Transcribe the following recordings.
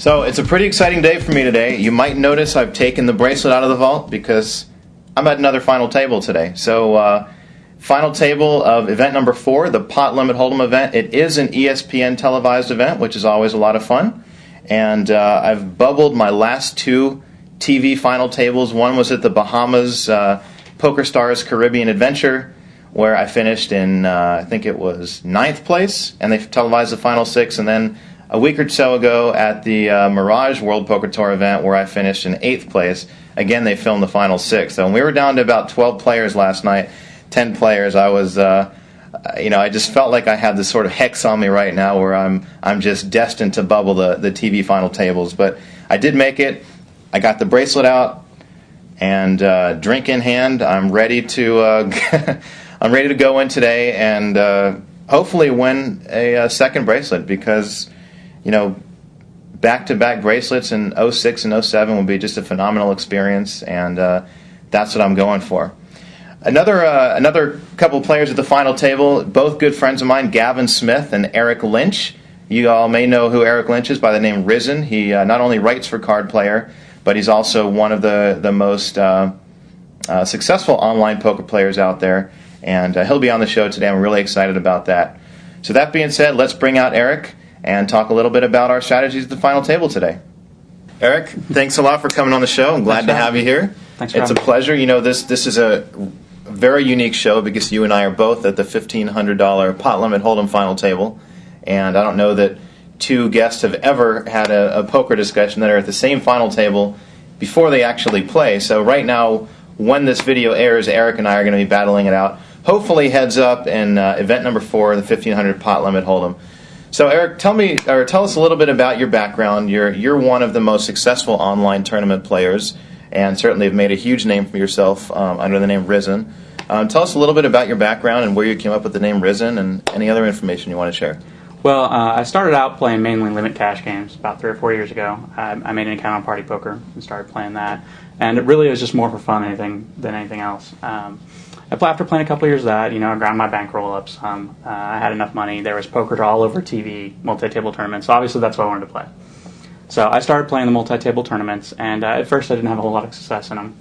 So it's a pretty exciting day for me today. You might notice I've taken the bracelet out of the vault because I'm at another final table today. So final table of event number 4, the Pot Limit Hold'em event. It is an ESPN televised event, which is always a lot of fun. And I've bubbled my last 2 TV final tables. One was at the Bahamas Poker Stars Caribbean Adventure, where I finished in, I think it was 9th place, and they televised the final 6. And then a week or so ago at the Mirage World Poker Tour event, where I finished in 8th place. Again, they filmed the final 6. So when we were down to about 12 players last night, 10 players, I was, I just felt like I had this sort of hex on me right now, where I'm just destined to bubble the TV final tables. But I did make it. I got the bracelet out, and drink in hand, I'm ready to I'm ready to go in today and hopefully win a second bracelet, because back-to-back bracelets in 06 and 07 will be just a phenomenal experience, and that's what I'm going for. Another couple of players at the final table, both good friends of mine, Gavin Smith and Eric Lynch. You all may know who Eric Lynch is by the name Rizen. He not only writes for Card Player, but he's also one of the most successful online poker players out there, and he'll be on the show today. I'm really excited about that. So that being said, let's bring out Eric and talk a little bit about our strategies at the final table today. Eric, thanks a lot for coming on the show. I'm glad to have you here. Thanks for having me. It's a pleasure. This is a very unique show because you and I are both at the $1,500 Pot Limit Hold'em final table, and I don't know that 2 guests have ever had a poker discussion that are at the same final table before they actually play. So right now, when this video airs, Eric and I are going to be battling it out. Hopefully heads up in event number 4, the 1,500 Pot Limit Hold'em. So Eric, tell us a little bit about your background. You're one of the most successful online tournament players, and certainly have made a huge name for yourself under the name Rizen. Tell us a little bit about your background and where you came up with the name Rizen, and any other information you want to share. Well, I started out playing mainly limit cash games about 3 or 4 years ago. I made an account on Party Poker and started playing that, and it really was just more for fun than anything else. After playing a couple of years of that, I ground my bankroll up some. I had enough money. There was poker all over TV, multi-table tournaments, so obviously that's what I wanted to play. So I started playing the multi-table tournaments, and at first I didn't have a whole lot of success in them.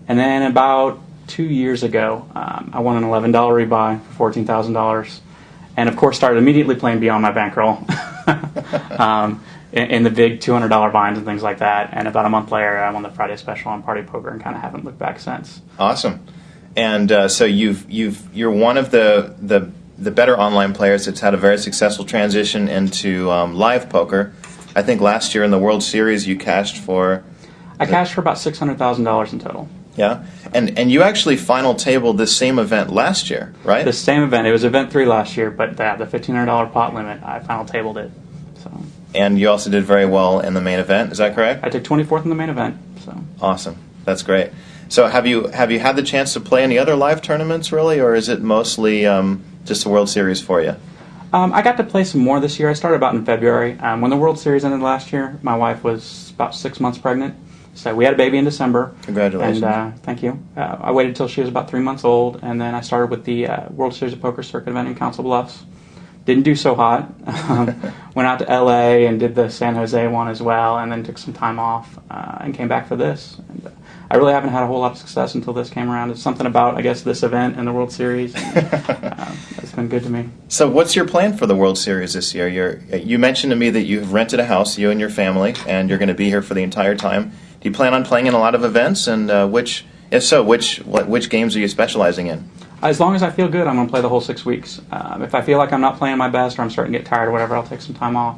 And then about 2 years ago, I won an $11 rebuy for $14,000, and of course started immediately playing beyond my bankroll in the big $200 binds and things like that. And about a month later, I won the Friday special on Party Poker and kind of haven't looked back since. Awesome. And so you're one of the better online players that's had a very successful transition into live poker. I think last year in the World Series you cashed for... I cashed for about $600,000 in total. Yeah, and you actually final tabled this same event last year, right? The same event. It was event 3 last year, but the $1,500 pot limit, I final tabled it. So. And you also did very well in the main event, is that correct? I took 24th in the main event. So. Awesome, that's great. So have you had the chance to play any other live tournaments, really, or is it mostly just the World Series for you? I got to play some more this year. I started about in February. When the World Series ended last year, my wife was about 6 months pregnant. So we had a baby in December. Congratulations. And thank you. I waited until she was about 3 months old, and then I started with the World Series of Poker circuit event in Council Bluffs. Didn't do so hot. Went out to LA and did the San Jose one as well, and then took some time off and came back for this. And, I really haven't had a whole lot of success until this came around. It's something about, I guess, this event and the World Series. It's been good to me. So what's your plan for the World Series this year? You mentioned to me that you've rented a house, you and your family, and you're going to be here for the entire time. Do you plan on playing in a lot of events? And which games are you specializing in? As long as I feel good, I'm going to play the whole 6 weeks. If I feel like I'm not playing my best or I'm starting to get tired or whatever, I'll take some time off.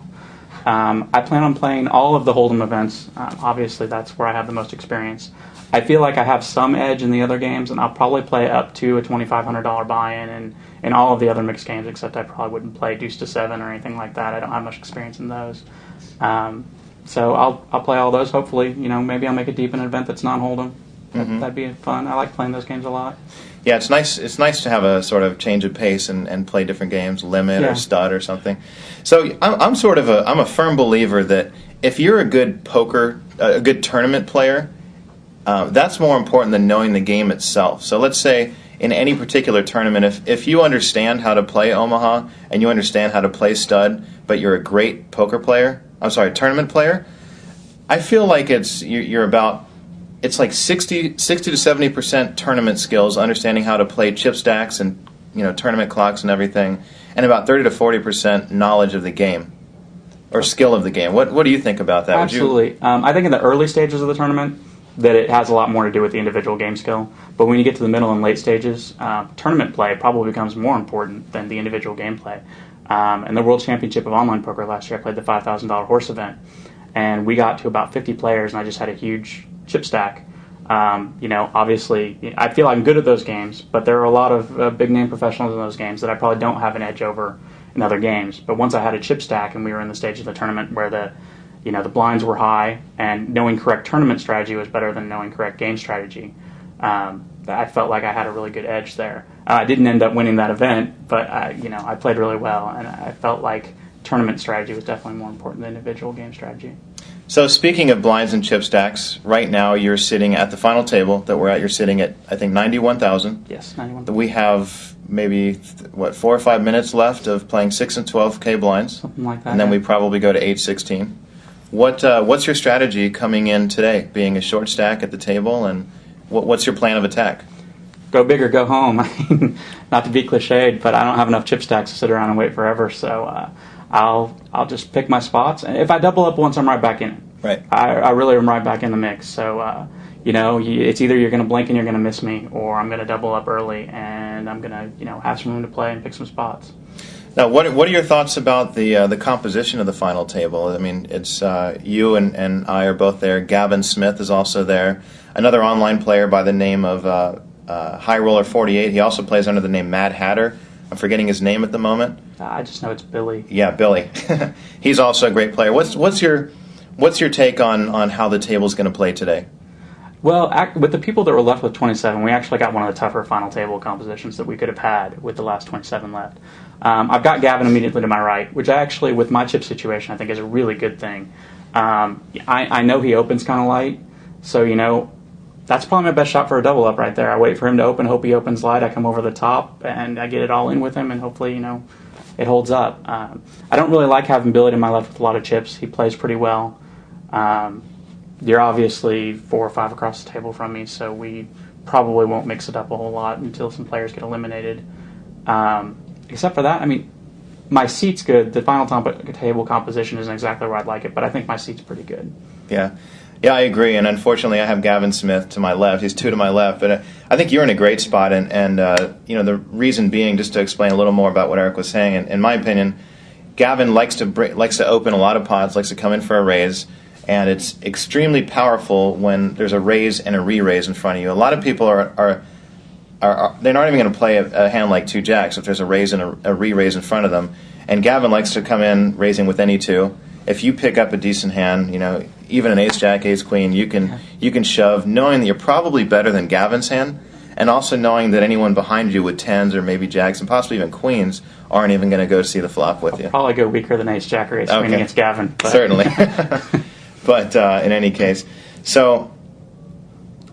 I plan on playing all of the Hold'em events. Obviously, that's where I have the most experience. I feel like I have some edge in the other games, and I'll probably play up to a $2,500 buy-in in all of the other mixed games, except I probably wouldn't play Deuce to 7 or anything like that. I don't have much experience in those. So I'll play all those, hopefully. Maybe I'll make it deep in an event that's non-Hold'em. That'd be fun. I like playing those games a lot. Yeah, it's nice. It's nice to have a sort of change of pace and play different games, limit or stud or something. So I'm a firm believer that if you're a good tournament player, that's more important than knowing the game itself. So let's say in any particular tournament, if you understand how to play Omaha and you understand how to play stud, but you're a great tournament player, I feel like you're about, it's like 60 to 70% tournament skills, understanding how to play chip stacks and tournament clocks and everything, and about 30 to 40% knowledge of the game or skill of the game. What do you think about that? Absolutely. I think in the early stages of the tournament that it has a lot more to do with the individual game skill. But when you get to the middle and late stages, tournament play probably becomes more important than the individual gameplay. In the World Championship of Online Poker last year, I played the $5,000 horse event, and we got to about 50 players, and I just had a huge chip stack. Obviously, I feel I'm good at those games, but there are a lot of big-name professionals in those games that I probably don't have an edge over in other games. But once I had a chip stack and we were in the stage of the tournament where the blinds were high and knowing correct tournament strategy was better than knowing correct game strategy, I felt like I had a really good edge there. I didn't end up winning that event, but I played really well, and I felt like tournament strategy was definitely more important than individual game strategy. So speaking of blinds and chip stacks, right now you're sitting at the final table that we're at. You're sitting at, I think, 91,000. Yes, 91,000. We have maybe 4 or 5 minutes left of playing 6 and 12K blinds, something like that, and then we probably go to 8-16. What's your strategy coming in today, being a short stack at the table, and what's your plan of attack? Go big or go home. Not to be cliched, but I don't have enough chip stacks to sit around and wait forever, so I'll just pick my spots. And if I double up once, I'm right back in it. Right. I really am right back in the mix. So, it's either you're going to blink and you're going to miss me, or I'm going to double up early and I'm going to, have some room to play and pick some spots. Now, what are your thoughts about the composition of the final table? I mean, it's you and I are both there. Gavin Smith is also there. Another online player by the name of High Roller 48. He also plays under the name Mad Hatter. I'm forgetting his name at the moment. I just know it's Billy. Yeah, Billy. He's also a great player. What's your take on how the table's going to play today? Well, with the people that were left with 27, we actually got one of the tougher final table compositions that we could have had with the last 27 left. I've got Gavin immediately to my right, which actually, with my chip situation, I think is a really good thing. I know he opens kind of light, so, that's probably my best shot for a double up right there. I wait for him to open, hope he opens light, I come over the top, and I get it all in with him, and hopefully, it holds up. I don't really like having Billy to my left with a lot of chips. He plays pretty well. You're obviously 4 or 5 across the table from me, so we probably won't mix it up a whole lot until some players get eliminated. Except for that, I mean, my seat's good. The final table composition isn't exactly where I'd like it, but I think my seat's pretty good. Yeah. Yeah, I agree, and unfortunately I have Gavin Smith to my left. He's 2 to my left, but I think you're in a great spot, and the reason being, just to explain a little more about what Eric was saying, in my opinion, Gavin likes to open a lot of pots, likes to come in for a raise, and it's extremely powerful when there's a raise and a re-raise in front of you. A lot of people are they're not even going to play a hand like 2 jacks if there's a raise and a re-raise in front of them, and Gavin likes to come in raising with any 2. If you pick up a decent hand, even an ace jack, ace queen, you can shove, knowing that you're probably better than Gavin's hand, and also knowing that anyone behind you with 10s or maybe jacks and possibly even queens aren't even going to go see the flop with you. I'll probably go weaker than ace jack or ace queen against Gavin. But. Certainly. But in any case, so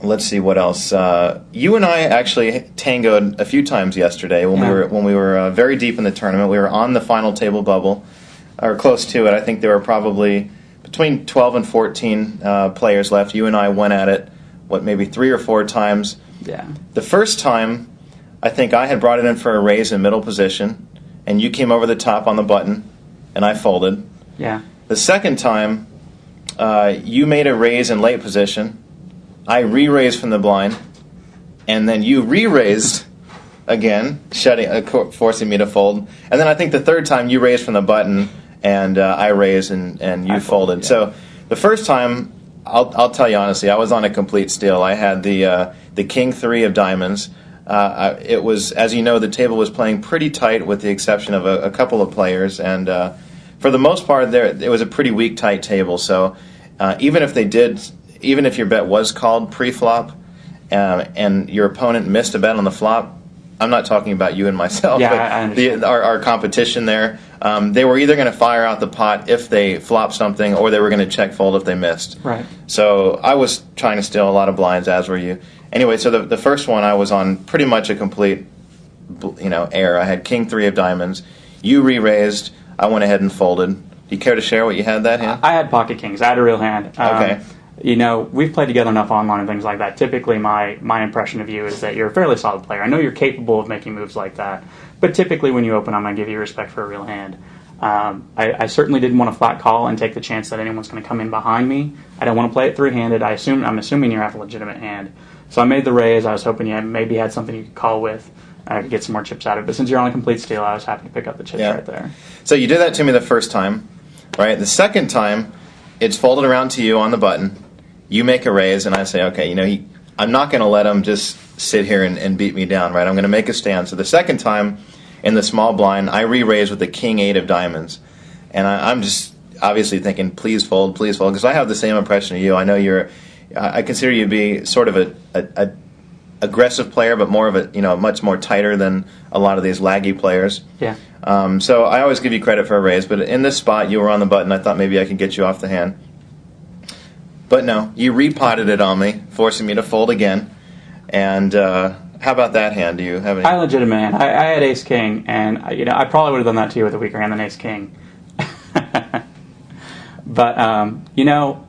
let's see what else. You and I actually tangoed a few times yesterday when we were very deep in the tournament. We were on the final table bubble, or close to it. I think there were probably between 12 and 14 players left. You and I went at it, maybe 3 or 4 times. Yeah. The first time, I think I had brought it in for a raise in middle position, and you came over the top on the button, and I folded. Yeah. The second time, you made a raise in late position. I re-raised from the blind, and then you re-raised again, forcing me to fold. And then I think the third time you raised from the button, and I raised and you folded. Yeah. So the first time, I'll tell you honestly, I was on a complete steal. I had the king 3 of diamonds. It was, as you know, the table was playing pretty tight with the exception of a couple of players, and for the most part, it was a pretty weak, tight table. So even if your bet was called pre-flop, and your opponent missed a bet on the flop, I'm not talking about you and myself, yeah, but I understand. Our competition there, they were either going to fire out the pot if they flopped something, or they were going to check fold if they missed. Right. So I was trying to steal a lot of blinds, as were you. Anyway, so the first one I was on pretty much a complete, air. I had king 3 of diamonds. You re-raised. I went ahead and folded. You care to share what you had that hand? I had pocket kings. I had a real hand. Okay. You know, we've played together enough online and things like that. Typically, my impression of you is that you're a fairly solid player. I know you're capable of making moves like that, but typically when you open, I'm going to give you respect for a real hand. I certainly didn't want to flat call and take the chance that anyone's going to come in behind me. I don't want to play it three-handed. I'm assuming you have a legitimate hand. So I made the raise. I was hoping you maybe had something you could call with. I could get some more chips out of it. But since you're on a complete steal, I was happy to pick up the chips right there. So you did that to me the first time, right? The second time, it's folded around to you on the button. You make a raise, and I say, okay, you know, I'm not going to let him just sit here and beat me down, right? I'm going to make a stand. So the second time, in the small blind, I re-raise with the king-8 of diamonds. And I'm just obviously thinking, please fold, because I have the same impression of you. I know I consider you to be sort of a aggressive player, but more of a, you know, much more tighter than a lot of these laggy players. Yeah. So I always give you credit for a raise, but in this spot, you were on the button. I thought maybe I could get you off the hand. But no, you repotted it on me, forcing me to fold again. And how about that hand? Do you have any? I legitimate hand. I had ace king, and you know I probably would have done that to you with a weaker hand than ace king. But you know,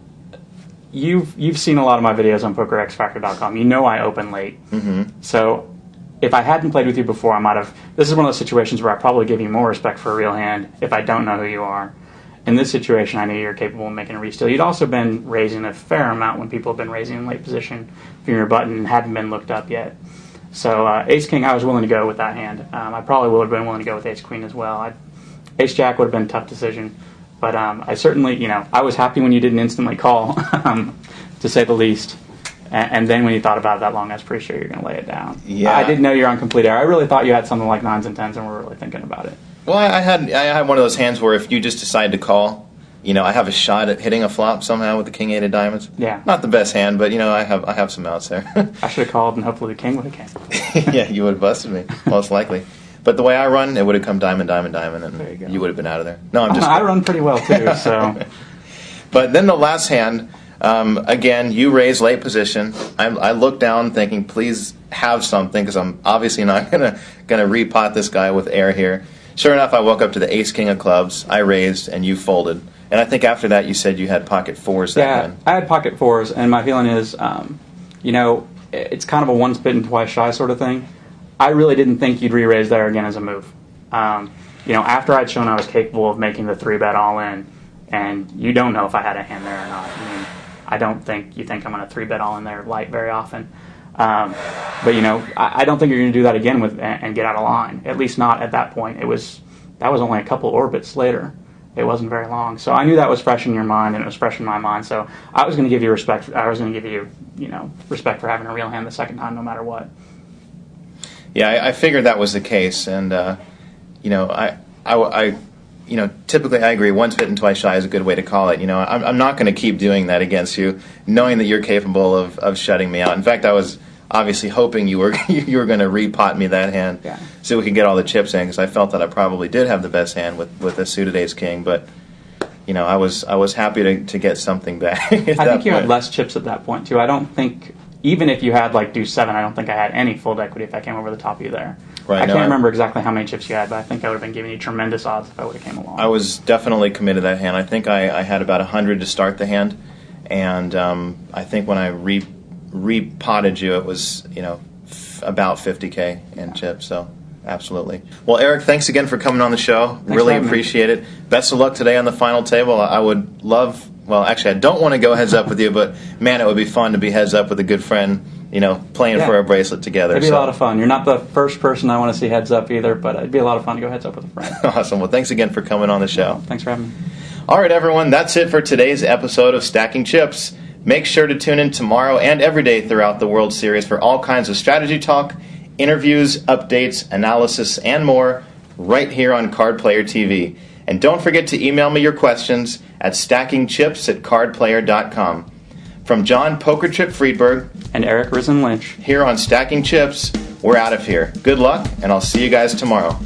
you've seen a lot of my videos on PokerXFactor.com. You know I open late. Mm-hmm. So if I hadn't played with you before, I might have. This is one of those situations where I probably give you more respect for a real hand if I don't know who you are. In this situation, I knew you're capable of making a re-steal. You'd also been raising a fair amount when people have been raising in late position from your button and hadn't been looked up yet. So ace-king, I was willing to go with that hand. I probably would have been willing to go with ace-queen as well. Ace-jack would have been a tough decision. But I certainly, you know, I was happy when you didn't instantly call, to say the least. And then when you thought about it that long, I was pretty sure you were going to lay it down. Yeah. I didn't know you were on complete error. I really thought you had something like 9s and 10s and were really thinking about it. Well, I had one of those hands where if you just decide to call, you know, I have a shot at hitting a flop somehow with the king-8 of diamonds. Yeah. Not the best hand, but, you know, I have some outs there. I should have called, and hopefully the king would have came. Yeah, you would have busted me, most likely. But the way I run, it would have come diamond, diamond, diamond, and There you go. you would have been out of there. No, I'm just... I run pretty well, too, so... But then the last hand, again, you raise late position. I look down thinking, please have something, because I'm obviously not gonna repot this guy with air here. Sure enough, I woke up to the ace-king of clubs. I raised, and you folded. And I think after that, you said you had pocket 4s that hand. I had pocket 4s, and my feeling is, you know, it's kind of a once bitten, twice shy sort of thing. I really didn't think you'd re-raise there again as a move. You know, after I'd shown I was capable of making the 3-bet all-in, and you don't know if I had a hand there or not. I mean, I don't think you think I'm going to 3-bet all-in there light very often. But, you know, I don't think you're going to do that again and get out of line, at least not at that point. That was only a couple orbits later. It wasn't very long. So I knew that was fresh in your mind, and it was fresh in my mind. So I was going to give you respect. I was going to give you, you know, respect for having a real hand the second time, no matter what. Yeah, I figured that was the case, and you know, you know, typically I agree. Once bitten, twice shy is a good way to call it. You know, I'm not going to keep doing that against you, knowing that you're capable of shutting me out. In fact, I was obviously hoping you were going to repot me that hand, so we could get all the chips in, because I felt that I probably did have the best hand with a suited ace king. But you know, I was happy to get something back. I think you had less chips at that point too. I don't think, even if you had like deuce 7, I don't think I had any fold equity if I came over the top of you there. Right, I can't remember exactly how many chips you had, but I think I would have been giving you tremendous odds if I would have came along. I was definitely committed to that hand. I think I had about 100 to start the hand, and I think when I repotted you, it was, you know, about 50K in chips. So absolutely. Well, Eric, thanks again for coming on the show. Really appreciate it. Best of luck today on the final table. I would love. Well, actually, I don't want to go heads up with you, but man, it would be fun to be heads up with a good friend, you know, playing for a bracelet together. It'd be a lot of fun. You're not the first person I want to see heads up either, but it'd be a lot of fun to go heads up with a friend. Awesome. Well, thanks again for coming on the show. Thanks for having me. All right, everyone, that's it for today's episode of Stacking Chips. Make sure to tune in tomorrow and every day throughout the World Series for all kinds of strategy talk, interviews, updates, analysis, and more right here on Card Player TV. And don't forget to email me your questions at stackingchips@cardplayer.com. From Jon Poker Chip Friedberg and Eric Rizen Lynch here on Stacking Chips, we're out of here. Good luck, and I'll see you guys tomorrow.